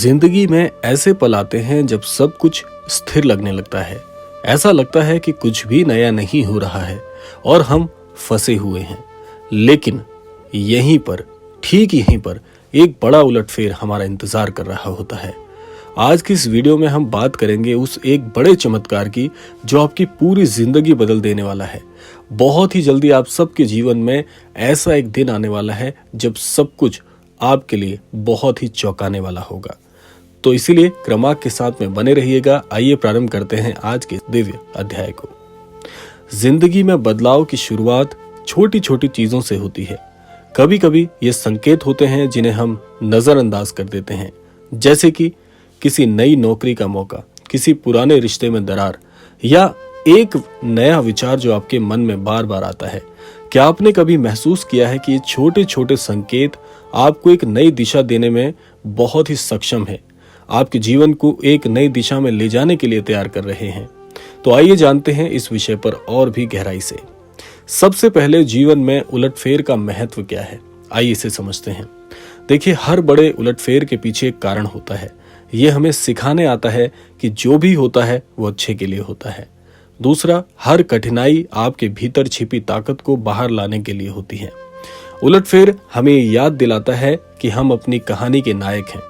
जिंदगी में ऐसे पल आते हैं जब सब कुछ स्थिर लगने लगता है। ऐसा लगता है कि कुछ भी नया नहीं हो रहा है और हम फंसे हुए हैं। लेकिन ठीक यहीं पर एक बड़ा उलटफेर हमारा इंतजार कर रहा होता है। आज की इस वीडियो में हम बात करेंगे उस एक बड़े चमत्कार की जो आपकी पूरी जिंदगी बदल देने वाला है। बहुत ही जल्दी आप सबके जीवन में ऐसा एक दिन आने वाला है जब सब कुछ आपके लिए बहुत ही चौंकाने वाला होगा। तो इसीलिए क्रमांक के साथ में बने रहिएगा। आइए प्रारंभ करते हैं आज के दिव्य अध्याय को। जिंदगी में बदलाव की शुरुआत छोटी छोटी चीजों से होती है। कभी कभी ये संकेत होते हैं जिन्हें हम नजरअंदाज कर देते हैं, जैसे कि किसी नई नौकरी का मौका, किसी पुराने रिश्ते में दरार या एक नया विचार जो आपके मन में बार बार आता है। क्या आपने कभी महसूस किया है कि ये छोटे छोटे संकेत आपको एक नई दिशा देने में बहुत ही सक्षम है, आपके जीवन को एक नई दिशा में ले जाने के लिए तैयार कर रहे हैं? तो आइए जानते हैं इस विषय पर और भी गहराई से। सबसे पहले जीवन में उलटफेर का महत्व क्या है, आइए इसे समझते हैं। देखिए, हर बड़े उलटफेर के पीछे एक कारण होता है। यह हमें सिखाने आता है कि जो भी होता है वो अच्छे के लिए होता है। दूसरा, हर कठिनाई आपके भीतर छिपी ताकत को बाहर लाने के लिए होती है। उलटफेर हमें याद दिलाता है कि हम अपनी कहानी के नायक हैं।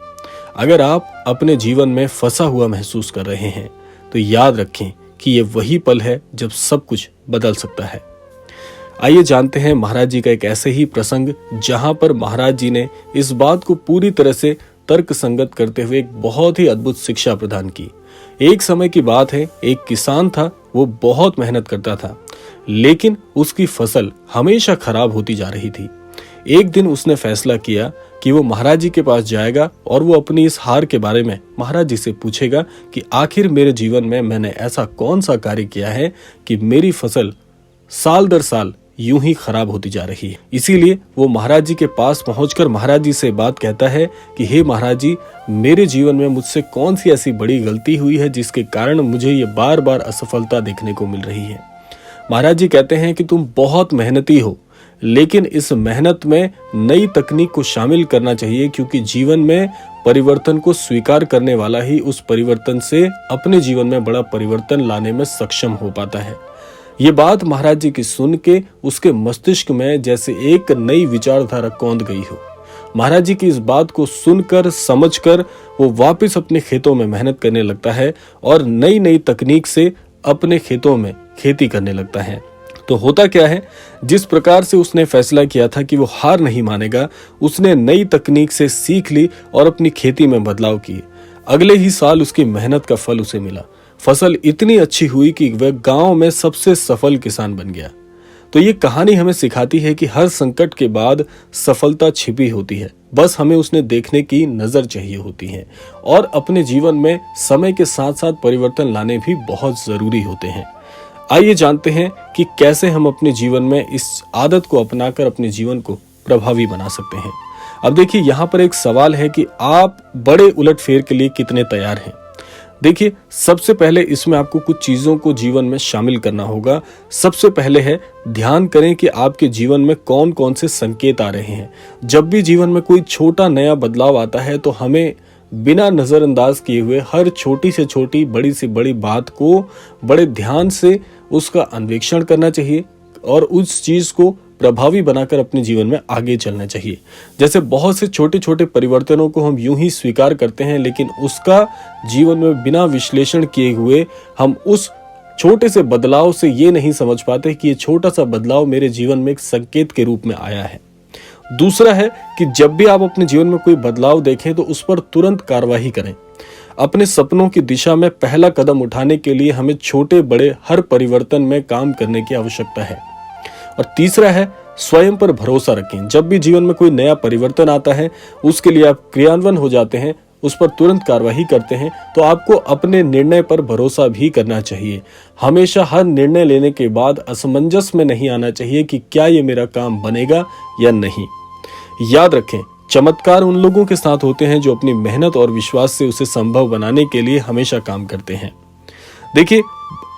अगर आप अपने जीवन में फंसा हुआ महसूस कर रहे हैं तो याद रखें कि ये वही पल है जब सब कुछ बदल सकता है। आइए जानते हैं महाराज जी का एक ऐसे ही प्रसंग जहां पर महाराज जी ने इस बात को पूरी तरह से तर्क संगत करते हुए एक बहुत ही अद्भुत शिक्षा प्रदान की। एक समय की बात है, एक किसान था। वो बहुत मेहनत करता था, लेकिन उसकी फसल हमेशा खराब होती जा रही थी। एक दिन उसने फैसला किया कि वो महाराज जी के पास जाएगा और वो अपनी इस हार के बारे में महाराज जी से पूछेगा कि आखिर मेरे जीवन में मैंने ऐसा कौन सा कार्य किया है कि मेरी फसल साल दर साल यूं ही खराब होती जा रही है। इसीलिए वो महाराज जी के पास पहुंचकर महाराज जी से बात कहता है कि हे महाराज जी, मेरे जीवन में मुझसे कौन सी ऐसी बड़ी गलती हुई है जिसके कारण मुझे ये बार बार असफलता देखने को मिल रही है। महाराज जी कहते हैं कि तुम बहुत मेहनती हो, लेकिन इस मेहनत में नई तकनीक को शामिल करना चाहिए, क्योंकि जीवन में परिवर्तन को स्वीकार करने वाला ही उस परिवर्तन से अपने जीवन में बड़ा परिवर्तन लाने में सक्षम हो पाता है। ये बात महाराज जी की सुन के उसके मस्तिष्क में जैसे एक नई विचारधारा कौंध गई हो। महाराज जी की इस बात को सुनकर समझकर वो वापस अपने खेतों में मेहनत करने लगता है और नई नई तकनीक से अपने खेतों में खेती करने लगता है। तो होता क्या है, जिस प्रकार से उसने फैसला किया था कि वो हार नहीं मानेगा, उसने नई तकनीक से सीख ली और अपनी खेती में बदलाव किए। अगले ही साल उसकी मेहनत का फल उसे मिला। फसल इतनी अच्छी हुई कि वह गांव में सबसे सफल किसान बन गया। तो ये कहानी हमें सिखाती है कि हर संकट के बाद सफलता छिपी होती है, बस हमें उसने देखने की नजर चाहिए होती है। और अपने जीवन में समय के साथ साथ परिवर्तन लाने भी बहुत जरूरी होते हैं। आइए जानते हैं कि कैसे हम अपने जीवन में इस आदत को अपनाकर अपने जीवन को प्रभावी बना सकते हैं। अब देखिए, यहाँ पर एक सवाल है कि आप बड़े उलटफेर के लिए कितने तैयार हैं। देखिए, सबसे पहले इसमें आपको कुछ चीजों को जीवन में शामिल करना होगा। सबसे पहले है, ध्यान करें कि आपके जीवन में कौन कौन से संकेत आ रहे हैं। जब भी जीवन में कोई छोटा नया बदलाव आता है तो हमें बिना नजरअंदाज किए हुए हर छोटी से छोटी, बड़ी से बड़ी बात को बड़े ध्यान से उसका अन्वेषण करना चाहिए और उस चीज को प्रभावी बनाकर अपने जीवन में आगे चलना चाहिए। जैसे बहुत से छोटे छोटे परिवर्तनों को हम यूं ही स्वीकार करते हैं, लेकिन उसका जीवन में बिना विश्लेषण किए हुए हम उस छोटे से बदलाव से ये नहीं समझ पाते कि ये छोटा सा बदलाव मेरे जीवन में एक संकेत के रूप में आया है। दूसरा है कि जब भी आप अपने जीवन में कोई बदलाव देखें तो उस पर तुरंत कार्रवाई करें। अपने सपनों की दिशा में पहला कदम उठाने के लिए हमें छोटे बड़े हर परिवर्तन में काम करने की आवश्यकता है। और तीसरा है, स्वयं पर भरोसा रखें। जब भी जीवन में कोई नया परिवर्तन आता है, उसके लिए आप क्रियान्वयन हो जाते हैं, उस पर तुरंत कार्रवाई करते हैं, तो आपको अपने निर्णय पर भरोसा भी करना चाहिए। हमेशा हर निर्णय लेने के बाद असमंजस में नहीं आना चाहिए कि क्या ये मेरा काम बनेगा या नहीं। याद रखें, चमत्कार उन लोगों के साथ होते हैं जो अपनी मेहनत और विश्वास से उसे संभव बनाने के लिए हमेशा काम करते हैं। देखिए,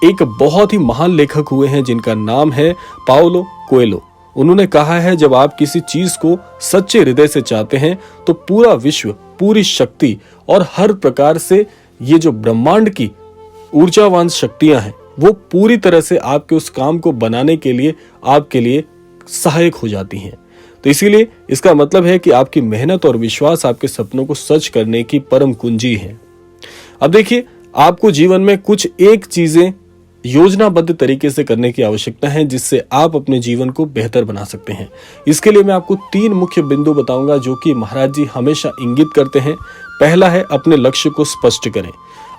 एक बहुत ही महान लेखक हुए हैं जिनका नाम है पाउलो कोएल्हो। उन्होंने कहा है, जब आप किसी चीज को सच्चे हृदय से चाहते हैं तो पूरा विश्व पूरी शक्ति और हर प्रकार से ये जो ब्रह्मांड की ऊर्जावान शक्तियां हैं वो पूरी तरह से आपके उस काम को बनाने के लिए आपके लिए सहायक हो जाती हैं। तो इसीलिए इसका मतलब है कि आपकी मेहनत और विश्वास आपके सपनों को सच करने की परम कुंजी है। अब देखिए, आपको जीवन में कुछ एक चीजें योजनाबद्ध तरीके से करने की आवश्यकता है जिससे आप अपने जीवन को बेहतर बना सकते हैं। इसके लिए मैं आपको 3 मुख्य बिंदु बताऊंगा जो कि महाराज जी हमेशा इंगित करते हैं। पहला है, अपने लक्ष्य को स्पष्ट करें।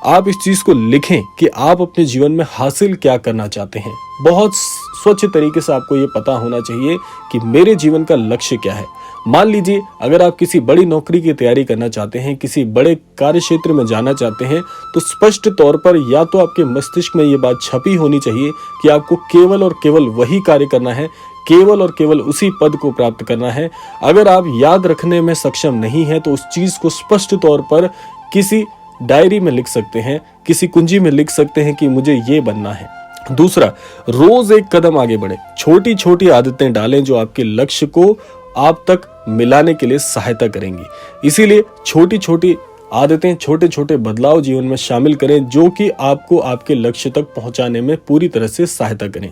आप इस चीज को लिखें कि आप अपने जीवन में हासिल क्या करना चाहते हैं। बहुत स्वच्छ तरीके से आपको ये पता होना चाहिए कि मेरे जीवन का लक्ष्य क्या है। मान लीजिए, अगर आप किसी बड़ी नौकरी की तैयारी करना चाहते हैं, किसी बड़े कार्य क्षेत्र में जाना चाहते हैं, तो स्पष्ट तौर पर या तो आपके मस्तिष्क में ये बात छपी होनी चाहिए कि आपको केवल और केवल वही कार्य करना है, केवल और केवल उसी पद को प्राप्त करना है। अगर आप याद रखने में सक्षम नहीं है तो उस चीज को स्पष्ट तौर पर किसी डायरी में लिख सकते हैं, किसी कुंजी में लिख सकते हैं कि मुझे ये बनना है। दूसरा, रोज एक कदम आगे बढ़े। छोटी छोटी आदतें डालें जो आपके लक्ष्य को आप तक मिलाने के लिए सहायता करेंगी। इसीलिए छोटी छोटी आदतें, छोटे छोटे बदलाव जीवन में शामिल करें जो कि आपको आपके लक्ष्य तक पहुंचाने में पूरी तरह से सहायता करें।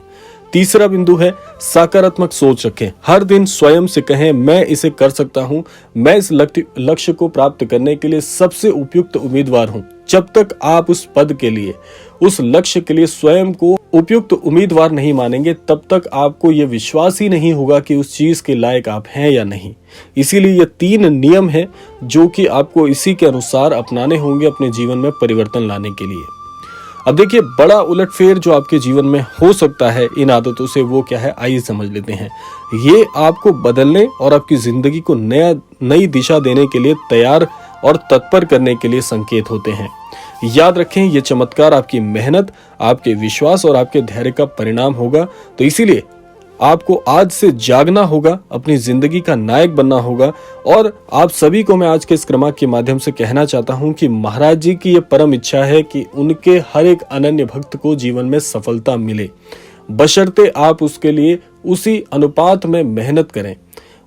तीसरा बिंदु है, सकारात्मक सोच रखें। हर दिन स्वयं से कहें, मैं इसे कर सकता हूं, मैं इस लक्ष्य को प्राप्त करने के लिए सबसे उपयुक्त उम्मीदवार हूं। जब तक आप उस पद के लिए, उस लक्ष्य के लिए स्वयं को उपयुक्त उम्मीदवार नहीं मानेंगे, तब तक आपको यह विश्वास ही नहीं होगा कि उस चीज के लायक आप हैं या नहीं। इसीलिए ये 3 नियम हैं जो कि आपको इसी के अनुसार अपनाने होंगे अपने जीवन में परिवर्तन लाने के लिए। अब देखिए, बड़ा उलटफेर जो आपके जीवन में हो सकता है इन आदतों से, वो क्या है, आइए समझ लेते हैं। ये आपको बदलने और आपकी जिंदगी को नई दिशा देने के लिए तैयार और तत्पर करने के लिए संकेत होते हैं। याद रखें, ये चमत्कार आपकी मेहनत, आपके विश्वास और आपके धैर्य का परिणाम होगा। तो इसीलिए आपको आज से जागना होगा, अपनी जिंदगी का नायक बनना होगा। और आप सभी को मैं आज के इस क्रम के माध्यम से कहना चाहता हूं कि महाराज जी की ये परम इच्छा है कि उनके हर एक अनन्य भक्त को जीवन में सफलता मिले, बशर्ते आप उसके लिए उसी अनुपात में मेहनत करें,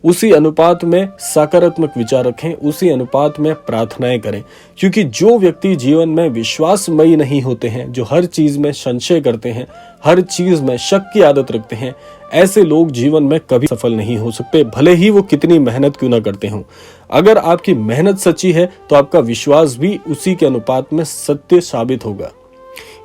उसी अनुपात में सकारात्मक विचार रखें, उसी अनुपात में प्रार्थनाएं करें। क्योंकि जो व्यक्ति जीवन में विश्वासमयी नहीं होते हैं, जो हर चीज में संशय करते हैं, हर चीज में शक की आदत रखते हैं, ऐसे लोग जीवन में कभी सफल नहीं हो सकते, भले ही वो कितनी मेहनत क्यों ना करते हों। अगर आपकी मेहनत सच्ची है तो आपका विश्वास भी उसी के अनुपात में सत्य साबित होगा।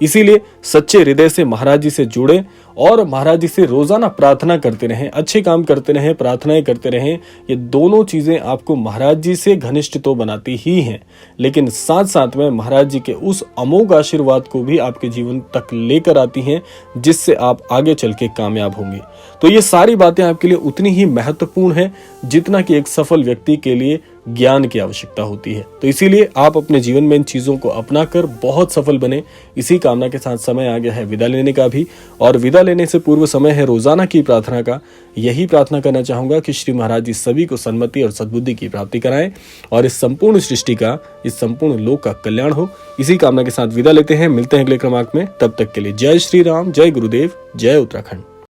इसीलिए सच्चे हृदय से महाराज जी से जुड़े और महाराज जी से रोजाना प्रार्थना करते रहें, अच्छे काम करते रहें, प्रार्थनाएं करते रहें। ये दोनों चीजें आपको महाराज जी से घनिष्ठ तो बनाती ही हैं, लेकिन साथ साथ में महाराज जी के उस अमोघ आशीर्वाद को भी आपके जीवन तक लेकर आती हैं, जिससे आप आगे चल के कामयाब होंगे। तो ये सारी बातें आपके लिए उतनी ही महत्वपूर्ण है जितना कि एक सफल व्यक्ति के लिए ज्ञान की आवश्यकता होती है। तो इसीलिए आप अपने जीवन में इन चीजों को अपनाकर बहुत सफल बने। इसी कामना के साथ समय आ गया है विदा लेने का भी, और विदा लेने से पूर्व समय है रोजाना की प्रार्थना का। यही प्रार्थना करना चाहूंगा कि श्री महाराज जी सभी को सन्मति और सद्बुद्धि की प्राप्ति कराएं और इस संपूर्ण सृष्टि का, इस संपूर्ण लोक का कल्याण हो। इसी कामना के साथ विदा लेते हैं, मिलते हैं अगले क्रमांक में। तब तक के लिए जय श्री राम, जय गुरुदेव, जय उत्तराखंड।